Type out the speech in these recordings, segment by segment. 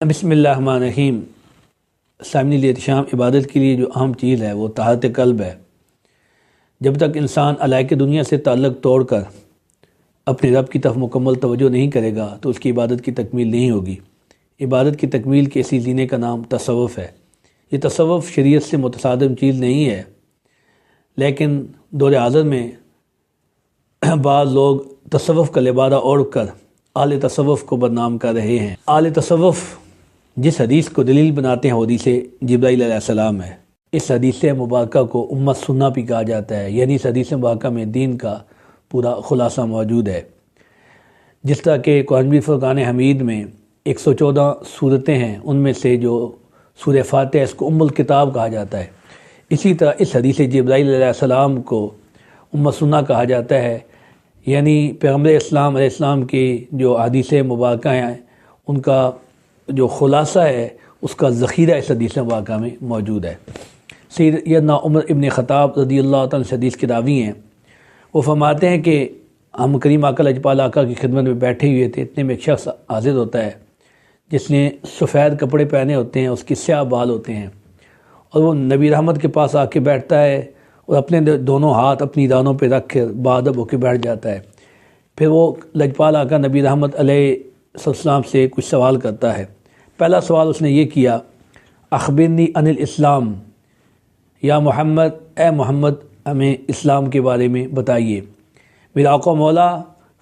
بسم اللہ الرحمن الرحیم۔ سامعین احتشام، عبادت کے لیے جو اہم چیز ہے وہ طہارت قلب ہے۔ جب تک انسان علائق دنیا سے تعلق توڑ کر اپنے رب کی طرف مکمل توجہ نہیں کرے گا تو اس کی عبادت کی تکمیل نہیں ہوگی۔ عبادت کی تکمیل کے اسی زینے کا نام تصوف ہے۔ یہ تصوف شریعت سے متصادم چیز نہیں ہے، لیکن دور حاضر میں بعض لوگ تصوف کا لبادہ اوڑھ کر اہل تصوف کو بدنام کر رہے ہیں۔ اہل تصوف جس حدیث کو دلیل بناتے ہیں وہ حدیث جبرائیل علیہ السلام ہے۔ اس حدیث مبارکہ کو امت سنہ بھی کہا جاتا ہے، یعنی اس حدیث مبارکہ میں دین کا پورا خلاصہ موجود ہے۔ جس طرح کہ قرآن مجید فرقان حمید میں 114 صورتیں ہیں، ان میں سے جو سورہ فاتحہ اس کو ام الکتاب کہا جاتا ہے، اسی طرح اس حدیث جبرائیل علیہ السلام کو امت سنہ کہا جاتا ہے، یعنی پیغمبر اسلام علیہ السلام کی جو حدیث مبارکہ ہیں ان کا جو خلاصہ ہے اس کا ذخیرہ اس حدیث مبارکہ میں موجود ہے۔ سیدنا عمر ابن خطاب رضی اللہ تعالیٰ عنہ حدیث کے راوی ہیں، وہ فرماتے ہیں کہ ہم کریم آقا لجپال آقا کی خدمت میں بیٹھے ہوئے تھے، اتنے میں ایک شخص حاضر ہوتا ہے جس نے سفید کپڑے پہنے ہوتے ہیں، اس کے سیاہ بال ہوتے ہیں، اور وہ نبی رحمت کے پاس آ کے بیٹھتا ہے اور اپنے دونوں ہاتھ اپنی دانوں پہ رکھ کے باادب ہو کے بیٹھ جاتا ہے۔ پھر وہ لجپال آقا نبی رحمت علیہ السلام سے کچھ سوال کرتا ہے۔ پہلا سوال اس نے یہ کیا، اخبرنی عن الاسلام، یا محمد، اے محمد ہمیں اسلام کے بارے میں بتائیے۔ میرا آقا مولا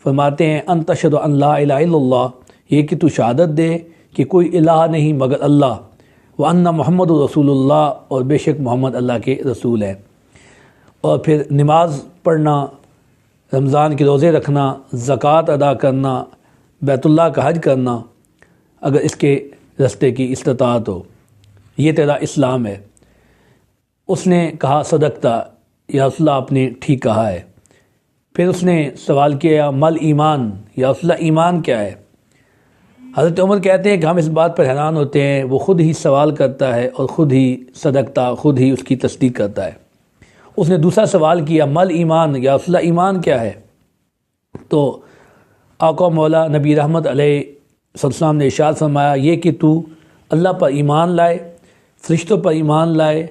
فرماتے ہیں ان تشہد ان لا الہ الا اللہ، یہ کہ تو شہادت دے کہ کوئی الہ نہیں مگر اللہ، وان محمد رسول اللہ، اور بے شک محمد اللہ کے رسول ہے۔ اور پھر نماز پڑھنا، رمضان کے روزے رکھنا، زکوٰۃ ادا کرنا، بیت اللہ کا حج کرنا اگر اس کے راستے کی استطاعت ہو، یہ تیرا اسلام ہے۔ اس نے کہا صدقتا، یا رسول اللہ آپ نے ٹھیک کہا ہے۔ پھر اس نے سوال کیا مل ایمان، یا رسول اللہ ایمان کیا ہے؟ حضرت عمر کہتے ہیں کہ ہم اس بات پر حیران ہوتے ہیں، وہ خود ہی سوال کرتا ہے اور خود ہی صدقتا، خود ہی اس کی تصدیق کرتا ہے۔ اس نے دوسرا سوال کیا مل ایمان، یا رسول اللہ ایمان کیا ہے؟ تو آقا مولا نبی رحمت علیہ السلام نے ارشاد فرمایا یہ کہ تو اللہ پر ایمان لائے، فرشتوں پر ایمان لائے،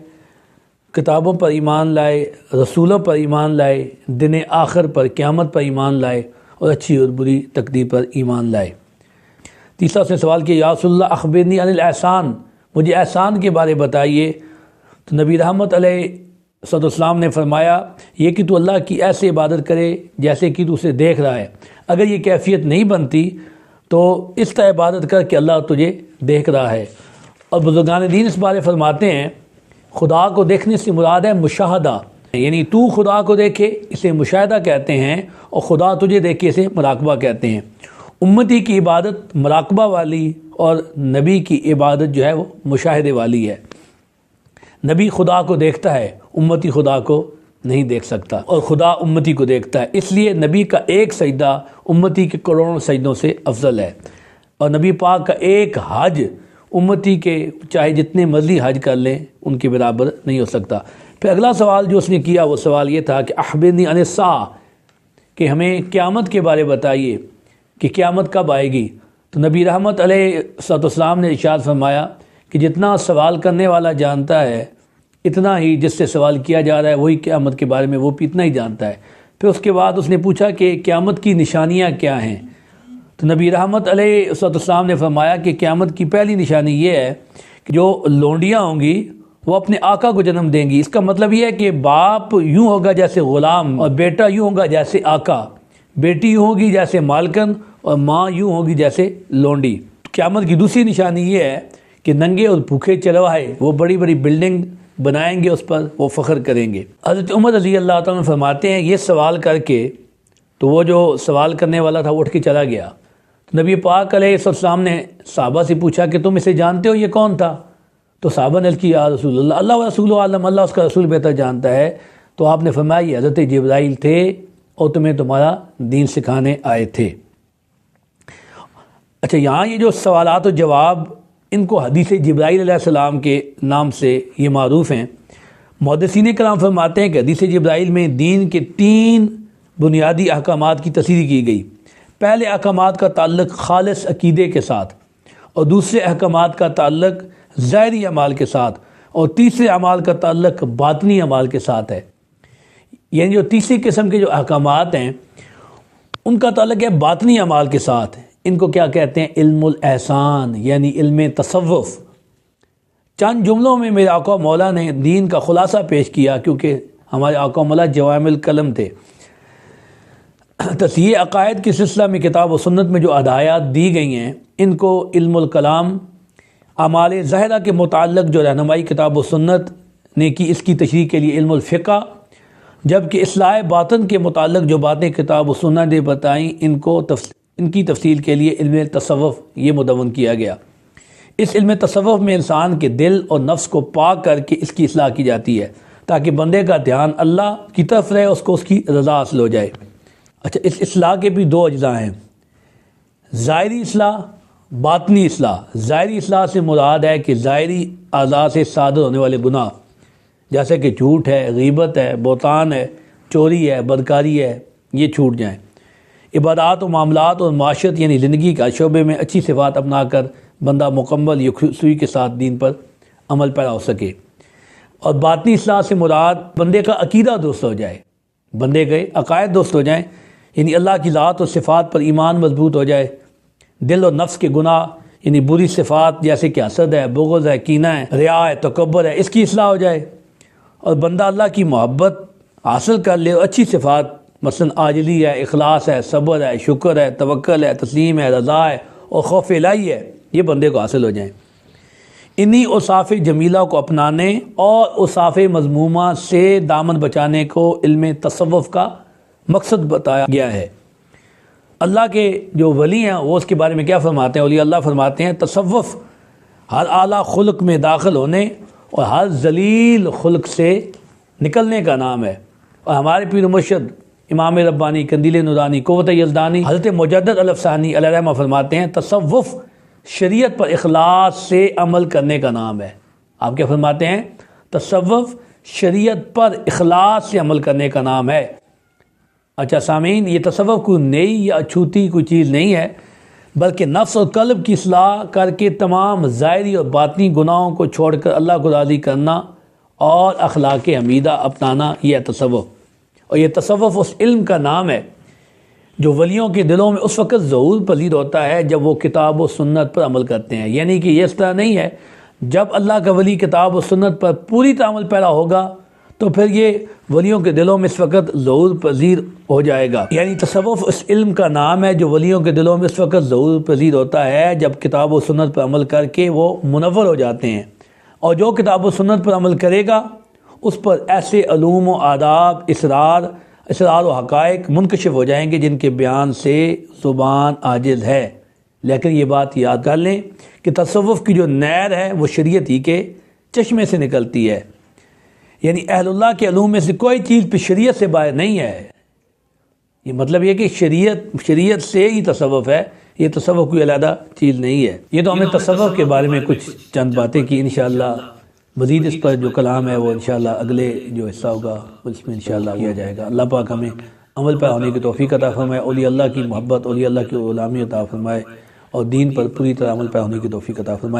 کتابوں پر ایمان لائے، رسولوں پر ایمان لائے، دن آخر پر، قیامت پر ایمان لائے، اور اچھی اور بری تقدیر پر ایمان لائے۔ تیسرا اس نے سوال کیا یا رسول اللہ اخبرنی عن الاحسان، مجھے احسان کے بارے بتائیے۔ تو نبی رحمت علیہ السلام نے فرمایا یہ کہ تو اللہ کی ایسے عبادت کرے جیسے کہ تو اسے دیکھ رہا ہے، اگر یہ کیفیت نہیں بنتی تو اس طرح عبادت کر کہ اللہ تجھے دیکھ رہا ہے۔ اور بزرگان دین اس بارے فرماتے ہیں خدا کو دیکھنے سے مراد ہے مشاہدہ، یعنی تو خدا کو دیکھے اسے مشاہدہ کہتے ہیں، اور خدا تجھے دیکھے اسے مراقبہ کہتے ہیں۔ امتی کی عبادت مراقبہ والی اور نبی کی عبادت جو ہے وہ مشاہدے والی ہے۔ نبی خدا کو دیکھتا ہے، امتی خدا کو نہیں دیکھ سکتا، اور خدا امتی کو دیکھتا ہے، اس لیے نبی کا ایک سجدہ امتی کے کروڑوں سجدوں سے افضل ہے، اور نبی پاک کا ایک حج امتی کے چاہے جتنے مرضی حج کر لیں ان کے برابر نہیں ہو سکتا۔ پھر اگلا سوال جو اس نے کیا وہ سوال یہ تھا کہ اخبرنی عن الساعہ، کہ ہمیں قیامت کے بارے بتائیے کہ قیامت کب آئے گی۔ تو نبی رحمت علیہ السلام نے ارشاد فرمایا کہ جتنا سوال کرنے والا جانتا ہے اتنا ہی جس سے سوال کیا جا رہا ہے وہی قیامت کے بارے میں وہ بھی اتنا ہی جانتا ہے۔ پھر اس کے بعد اس نے پوچھا کہ قیامت کی نشانیاں کیا ہیں۔ تو نبی رحمت علیہ السلام نے فرمایا کہ قیامت کی پہلی نشانی یہ ہے کہ جو لونڈیاں ہوں گی وہ اپنے آقا کو جنم دیں گی۔ اس کا مطلب یہ ہے کہ باپ یوں ہوگا جیسے غلام، اور بیٹا یوں ہوگا جیسے آقا، بیٹی یوں ہوگی جیسے مالکن، اور ماں یوں ہوگی جیسے لونڈی۔ قیامت کی دوسری نشانی یہ ہے کہ ننگے اور بھوکے چلوائے وہ بڑی بڑی بلڈنگ بنائیں گے، اس پر وہ فخر کریں گے۔ حضرت عمر رضی اللہ تعالیٰ عنہ فرماتے ہیں یہ سوال کر کے تو وہ جو سوال کرنے والا تھا وہ اٹھ کے چلا گیا۔ تو نبی پاک علیہ السلام نے صحابہ سے پوچھا کہ تم اسے جانتے ہو یہ کون تھا؟ تو صحابہ نے کہا یا رسول اللہ، اللہ و رسول عالم، اللہ اس کا رسول بہتر جانتا ہے۔ تو آپ نے فرمایا یہ حضرت جبرائیل تھے اور تمہیں تمہارا دین سکھانے آئے تھے۔ اچھا، یہاں یہ جو سوالات و جواب ان کو حدیث جبرائیل علیہ السلام کے نام سے یہ معروف ہیں۔ محدثین کرام فرماتے ہیں کہ حدیث جبرائیل میں دین کے 3 بنیادی احکامات کی تصریح کی گئی۔ پہلے احکامات کا تعلق خالص عقیدے کے ساتھ، اور دوسرے احکامات کا تعلق ظاہری اعمال کے ساتھ، اور تیسرے اعمال کا تعلق باطنی اعمال کے ساتھ ہے۔ یعنی جو تیسری قسم کے جو احکامات ہیں ان کا تعلق ہے باطنی اعمال کے ساتھ۔ ان کو کیا کہتے ہیں؟ علم الاحسان، یعنی علم تصوف۔ چند جملوں میں میرے آقا مولا نے دین کا خلاصہ پیش کیا، کیونکہ ہمارے آقا مولا جوامع الکلم تھے۔ تصحیح عقائد کے سلسلہ میں کتاب و سنت میں جو ہدایات دی گئی ہیں ان کو علم الکلام، اعمال ظاہرہ کے متعلق جو رہنمائی کتاب و سنت نے کی اس کی تشریح کے لیے علم الفقہ، جبکہ اصلاح باطن کے متعلق جو باتیں کتاب و سنت نے بتائیں ان کی تفصیل کے لیے علم تصوف یہ مدون کیا گیا۔ اس علم تصوف میں انسان کے دل اور نفس کو پاک کر کے اس کی اصلاح کی جاتی ہے تاکہ بندے کا دھیان اللہ کی طرف رہے، اس کو اس کی رضا حاصل ہو جائے۔ اچھا، اس اصلاح کے بھی دو اجزاء ہیں، ظاہری اصلاح، باطنی اصلاح۔ ظاہری اصلاح سے مراد ہے کہ ظاہری اعضاء سے صادر ہونے والے گناہ جیسے کہ جھوٹ ہے، غیبت ہے، بہتان ہے، چوری ہے، بدکاری ہے، یہ چھوٹ جائیں۔ عبادات و معاملات اور معاشرت یعنی زندگی کا شعبے میں اچھی صفات اپنا کر بندہ مکمل یکسوئی کے ساتھ دین پر عمل پیرا ہو سکے۔ اور باطنی اصلاح سے مراد بندے کا عقیدہ درست ہو جائے، بندے کے عقائد درست ہو جائیں، یعنی اللہ کی ذات اور صفات پر ایمان مضبوط ہو جائے۔ دل اور نفس کے گناہ یعنی بری صفات جیسے کہ حسد ہے، بغض ہے، کینہ ہے، ریا ہے، تکبر ہے، اس کی اصلاح ہو جائے، اور بندہ اللہ کی محبت حاصل کر لے۔ اور اچھی صفات مثلا عاجزی ہے، اخلاص ہے، صبر ہے، شکر ہے، توکل ہے، تسلیم ہے، رضا ہے اور خوف الہی ہے، یہ بندے کو حاصل ہو جائیں۔ انہی اوصاف جمیلہ کو اپنانے اور اوصاف مذمومہ سے دامن بچانے کو علم تصوف کا مقصد بتایا گیا ہے۔ اللہ کے جو ولی ہیں وہ اس کے بارے میں کیا فرماتے ہیں؟ اولیاء اللہ فرماتے ہیں تصوف ہر اعلیٰ خلق میں داخل ہونے اور ہر ذلیل خلق سے نکلنے کا نام ہے۔ اور ہمارے پیر و مرشد امام ربانی قندیل نورانی قوت یزدانی حضرت مجدد الافسانی علیہ الرحمہ فرماتے ہیں تصوف شریعت پر اخلاص سے عمل کرنے کا نام ہے۔ آپ کیا فرماتے ہیں؟ تصوف شریعت پر اخلاص سے عمل کرنے کا نام ہے۔ اچھا سامعین، یہ تصوف کوئی نئی یا اچھوتی کوئی چیز نہیں ہے، بلکہ نفس اور قلب کی اصلاح کر کے تمام ظاہری اور باطنی گناہوں کو چھوڑ کر اللہ کو راضی کرنا اور اخلاق حمیدہ اپنانا، یہ ہے تصوف۔ اور یہ تصوف اس علم کا نام ہے جو ولیوں کے دلوں میں اس وقت ظہور پذیر ہوتا ہے جب وہ کتاب و سنت پر عمل کرتے ہیں۔ یعنی کہ یہ اس طرح نہیں ہے، جب اللہ کا ولی کتاب و سنت پر پوری طرح عمل پیرا ہوگا تو پھر یہ ولیوں کے دلوں میں اس وقت ظہور پذیر ہو جائے گا۔ یعنی تصوف اس علم کا نام ہے جو ولیوں کے دلوں میں اس وقت ظہور پذیر ہوتا ہے جب کتاب و سنت پر عمل کر کے وہ منور ہو جاتے ہیں، اور جو کتاب و سنت پر عمل کرے گا اس پر ایسے علوم و آداب، اسرار و حقائق منکشف ہو جائیں گے جن کے بیان سے زبان عاجز ہے۔ لیکن یہ بات یاد کر لیں کہ تصوف کی جو نہر ہے وہ شریعت ہی کے چشمے سے نکلتی ہے، یعنی اہل اللہ کے علوم میں سے کوئی چیز پہ شریعت سے باہر نہیں ہے۔ یہ مطلب یہ کہ شریعت سے ہی تصوف ہے، یہ تصوف کوئی علیحدہ چیز نہیں ہے۔ یہ تو ہم نے تصوف کے بارے میں کچھ چند باتیں کی، انشاءاللہ مزید اس پر جو کلام ہے وہ انشاءاللہ اگلے جو حصہ ہوگا اس میں انشاءاللہ کیا جائے گا۔ اللہ پاک ہمیں عمل پر ہونے کی توفیق عطا فرمائے، اولیاء اللہ کی محبت، اولیاء اللہ کی غلامی عطا فرمائے، اور دین پر پوری طرح عمل پر ہونے کی توفیق عطا فرمائے۔